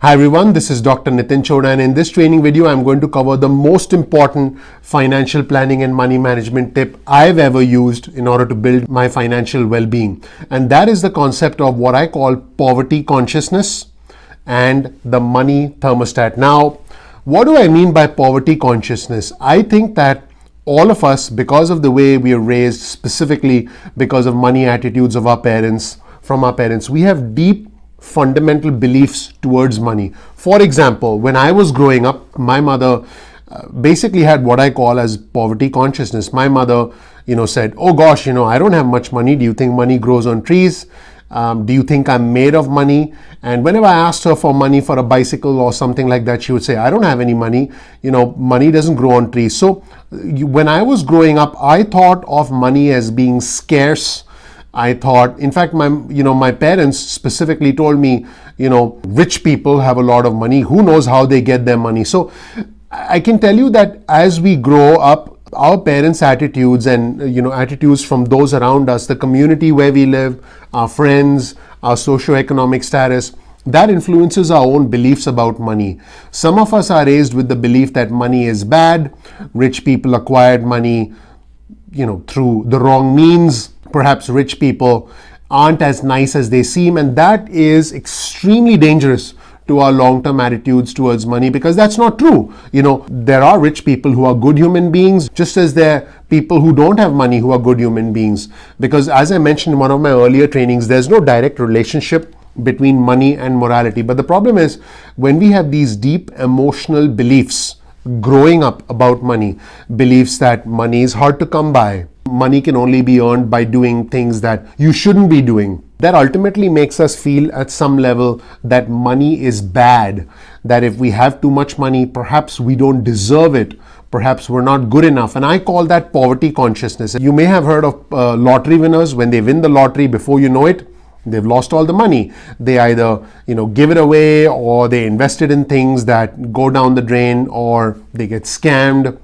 Hi everyone, this is Dr. Nitin Choda, and in this training video I'm going to cover the most important financial planning and money management tip I've ever used in order to build my financial well-being. And that is the concept of what I call poverty consciousness and the money thermostat. Now, what do I mean by poverty consciousness? I think that all of us, because of the way we are raised, specifically because of money attitudes of our parents, from our parents, we have deep fundamental beliefs towards money. For example, when I was growing up, my mother basically had what I call as poverty consciousness. My mother, said, "Oh gosh, I don't have much money. Do you think money grows on trees? Do you think I'm made of money?" And whenever I asked her for money for a bicycle or something like that, she would say, "I don't have any money. Money doesn't grow on trees." So when I was growing up, I thought of money as being scarce. I thought, in fact, my parents specifically told me, rich people have a lot of money. Who knows how they get their money? So I can tell you that as we grow up, our parents' attitudes and, attitudes from those around us, the community where we live, our friends, our socioeconomic status, that influences our own beliefs about money. Some of us are raised with the belief that money is bad. Rich people acquired money, through the wrong means. Perhaps rich people aren't as nice as they seem, and that is extremely dangerous to our long-term attitudes towards money, because that's not true. There are rich people who are good human beings, just as there are people who don't have money who are good human beings. Because as I mentioned in one of my earlier trainings, there's no direct relationship between money and morality. But the problem is when we have these deep emotional beliefs growing up about money, beliefs that money is hard to come by, money can only be earned by doing things that you shouldn't be doing, that ultimately makes us feel at some level that money is bad, that if we have too much money, perhaps we don't deserve it, perhaps we're not good enough. And I call that poverty consciousness. You may have heard of lottery winners. When they win the lottery, before you know it, they've lost all the money. They either give it away, or they invest it in things that go down the drain, or they get scammed.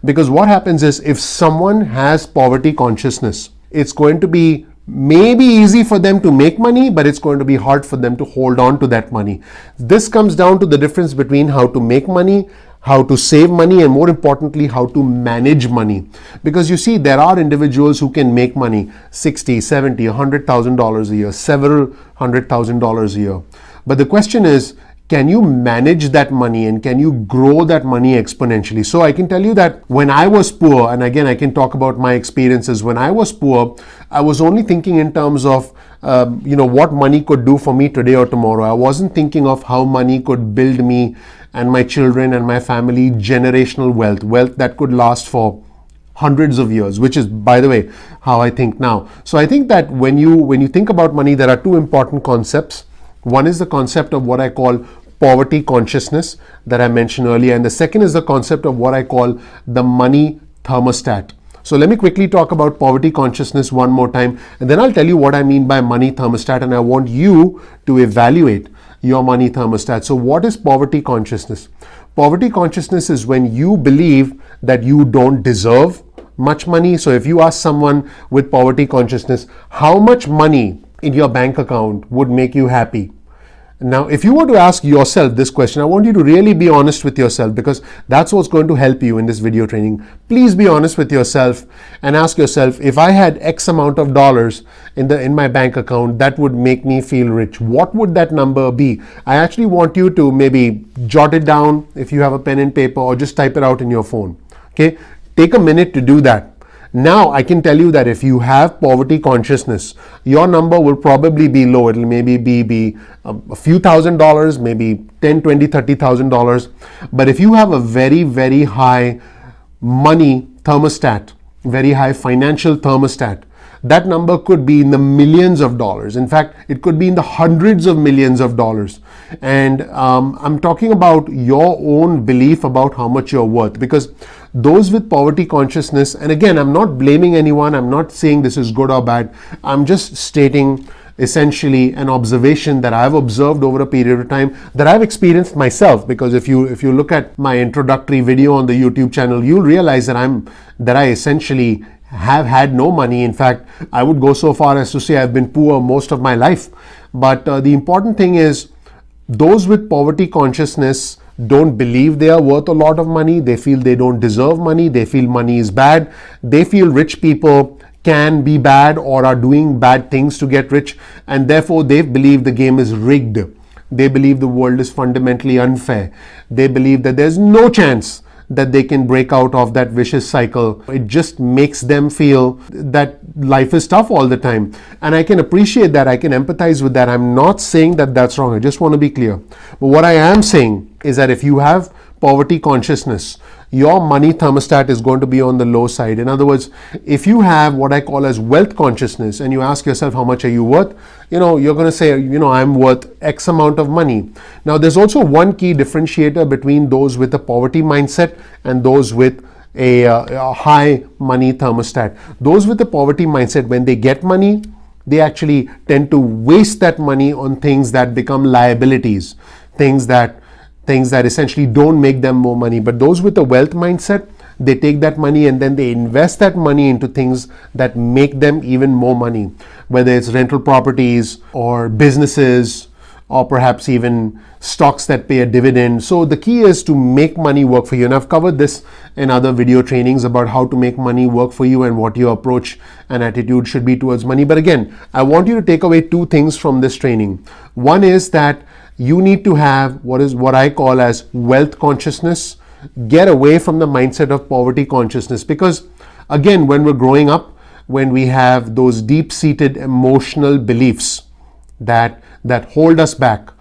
Because what happens is, if someone has poverty consciousness, it's going to be maybe easy for them to make money, but it's going to be hard for them to hold on to that money. This comes down to the difference between how to make money, how to save money, and more importantly, how to manage money. Because you see, there are individuals who can make money $60, $70, $100,000 a year, several $100,000 a year. But the question is, can you manage that money, and can you grow that money exponentially? So I can tell you that when I was poor, and again I can talk about my experiences, when I was poor, I was only thinking in terms of what money could do for me today or tomorrow. I wasn't thinking of how money could build me and my children and my family generational wealth that could last for hundreds of years, which is, by the way, how I think now. So I think that when you think about money, there are two important concepts. One is the concept of what I call poverty consciousness that I mentioned earlier, and the second is the concept of what I call the money thermostat. So let me quickly talk about poverty consciousness one more time, and then I'll tell you what I mean by money thermostat, and I want you to evaluate your money thermostat. So what is poverty consciousness? Poverty consciousness is when you believe that you don't deserve much money. So if you ask someone with poverty consciousness, how much money in your bank account would make you happy? Now, if you were to ask yourself this question, I want you to really be honest with yourself, because that's what's going to help you in this video training. Please be honest with yourself and ask yourself, if I had X amount of dollars in my bank account, that would make me feel rich. What would that number be? I actually want you to maybe jot it down if you have a pen and paper, or just type it out in your phone. Okay? Take a minute to do that. Now, I can tell you that if you have poverty consciousness, your number will probably be low. It'll maybe be a few $1,000s, maybe $10,000, $20,000, $30,000. But if you have a very, very high money thermostat, very high financial thermostat, that number could be in the millions of dollars. In fact, it could be in the hundreds of millions of dollars. And I'm talking about your own belief about how much you're worth, because those with poverty consciousness, and again, I'm not blaming anyone, I'm not saying this is good or bad, I'm just stating essentially an observation that I've observed over a period of time, that I've experienced myself. Because if you look at my introductory video on the YouTube channel, you'll realize that I essentially have had no money. In fact, I would go so far as to say I've been poor most of my life. But the important thing is, Those with poverty consciousness don't believe they are worth a lot of money. They feel they don't deserve money. They feel money is bad. They feel rich people can be bad or are doing bad things to get rich, and therefore they believe the game is rigged. They believe the world is fundamentally unfair. They believe that there's no chance that they can break out of that vicious cycle. It just makes them feel that life is tough all the time. And I can appreciate that. I can empathize with that. I'm not saying that that's wrong. I just want to be clear. But what I am saying is that if you have poverty consciousness, your money thermostat is going to be on the low side. In other words, if you have what I call as wealth consciousness and you ask yourself, how much are you worth? You're going to say, I'm worth X amount of money. Now, there's also one key differentiator between those with a poverty mindset and those with a high money thermostat. Those with a poverty mindset, when they get money, they actually tend to waste that money on things that become liabilities, things that essentially don't make them more money. But those with a wealth mindset, they take that money and then they invest that money into things that make them even more money, whether it's rental properties or businesses or perhaps even stocks that pay a dividend. So the key is to make money work for you. And I've covered this in other video trainings about how to make money work for you and what your approach and attitude should be towards money. But again, I want you to take away two things from this training. One is that you need to have what I call as wealth consciousness. Get away from the mindset of poverty consciousness, because again, when we're growing up, when we have those deep-seated emotional beliefs that hold us back,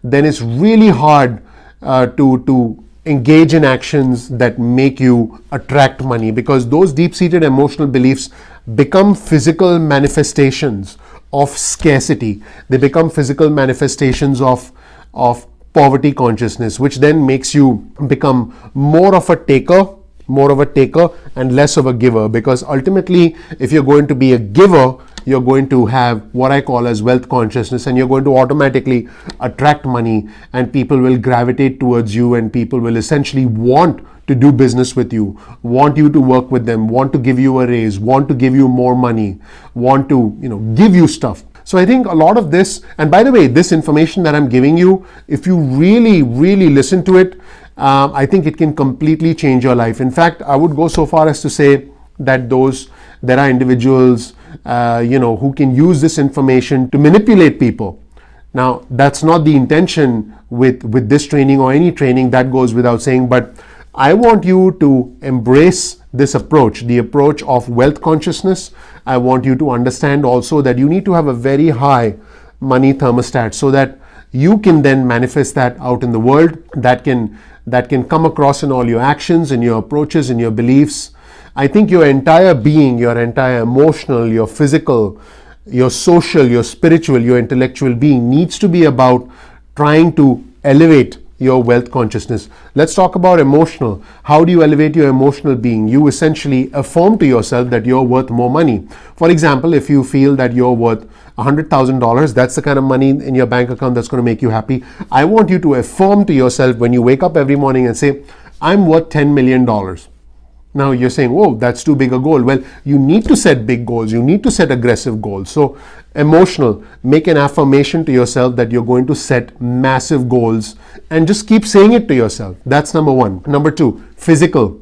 then it's really hard to engage in actions that make you attract money, because those deep-seated emotional beliefs become physical manifestations of scarcity. They become physical manifestations of poverty consciousness, which then makes you become more of a taker and less of a giver. Because ultimately, if you're going to be a giver, you're going to have what I call as wealth consciousness, and you're going to automatically attract money, and people will gravitate towards you, and people will essentially want to do business with you, want you to work with them, want to give you a raise, want to give you more money, want to give you stuff. So I think a lot of this, and by the way, this information that I'm giving you, if you really, really listen to it, I think it can completely change your life. In fact, I would go so far as to say that there are individuals, who can use this information to manipulate people. Now, that's not the intention with this training or any training, that goes without saying, but I want you to embrace this approach, the approach of wealth consciousness. I want you to understand also that you need to have a very high money thermostat so that you can then manifest that out in the world, that can come across in all your actions, in your approaches, in your beliefs. I think your entire being, your entire emotional, your physical, your social, your spiritual, your intellectual being needs to be about trying to elevate your wealth consciousness. Let's talk about emotional. How do you elevate your emotional being? You essentially affirm to yourself that you're worth more money. For example, if you feel that you're worth $100,000, that's the kind of money in your bank account that's going to make you happy. I want you to affirm to yourself when you wake up every morning and say, I'm worth $10 million. Now you're saying, whoa, that's too big a goal. Well, you need to set big goals. You need to set aggressive goals. So emotional, make an affirmation to yourself that you're going to set massive goals and just keep saying it to yourself. That's number one. Number two, physical.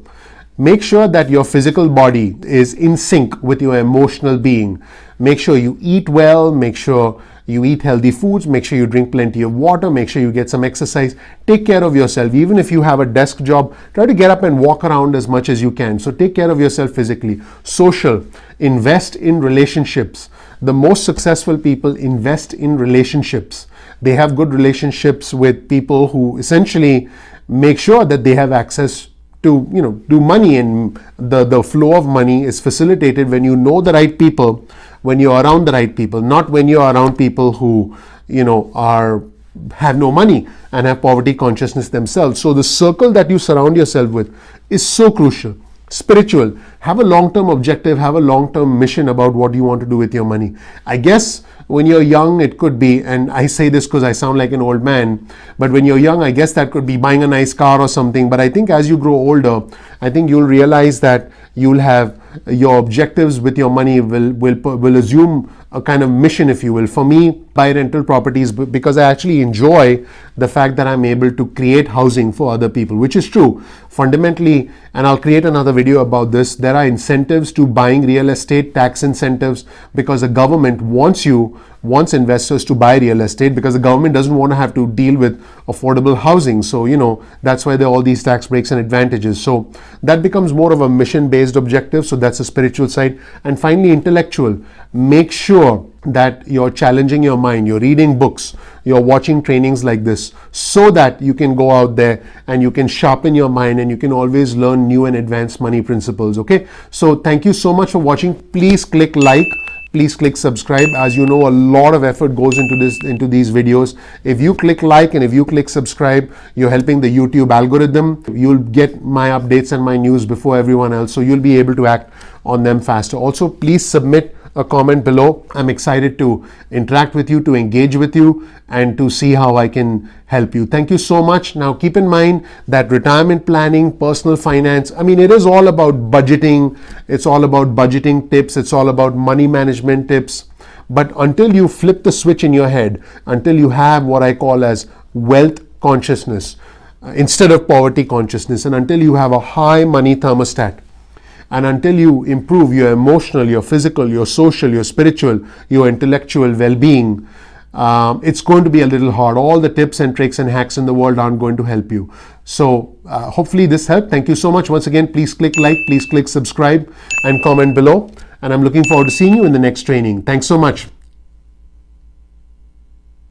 Make sure that your physical body is in sync with your emotional being. Make sure you eat well. Make sure you eat healthy foods, make sure you drink plenty of water, make sure you get some exercise, take care of yourself. Even if you have a desk job, try to get up and walk around as much as you can. So take care of yourself physically. Social, invest in relationships. The most successful people invest in relationships. They have good relationships with people who essentially make sure that they have access to do money, and the flow of money is facilitated when you know the right people, when you're around the right people, not when you're around people who have no money and have poverty consciousness themselves. So the circle that you surround yourself with is so crucial. Spiritual, have a long-term objective, have a long-term mission about what you want to do with your money. I guess when you're young, it could be, and I say this because I sound like an old man, but when you're young, I guess that could be buying a nice car or something. But I think as you grow older, I think you'll realize that you'll have your objectives with your money will assume a kind of mission, if you will. For me, buy rental properties because I actually enjoy the fact that I'm able to create housing for other people, which is true. Fundamentally, and I'll create another video about this, there are incentives to buying real estate, tax incentives, because the government wants investors to buy real estate, because the government doesn't want to have to deal with affordable housing. So, that's why there are all these tax breaks and advantages. So that becomes more of a mission-based objective. So that's the spiritual side. And finally, intellectual. Make sure that you're challenging your mind, you're reading books, you're watching trainings like this, so that you can go out there and you can sharpen your mind and you can always learn new and advanced money principles. Okay, so thank you so much for watching. Please click like, please click subscribe. As you know, a lot of effort goes into these videos. If you click like and if you click subscribe, you're helping the YouTube algorithm. You'll get my updates and my news before everyone else, so you'll be able to act on them faster. Also, please submit a comment below. I'm excited to interact with you, to engage with you, and to see how I can help you. Thank you so much. Now keep in mind that retirement planning, personal finance, it is all about budgeting. It's all about budgeting tips. It's all about money management tips. But until you flip the switch in your head, until you have what I call as wealth consciousness instead of poverty consciousness, and until you have a high money thermostat, and until you improve your emotional, your physical, your social, your spiritual, your intellectual well-being, it's going to be a little hard. All the tips and tricks and hacks in the world aren't going to help you. So hopefully this helped. Thank you so much. Once again, please click like, please click subscribe and comment below. And I'm looking forward to seeing you in the next training. Thanks so much.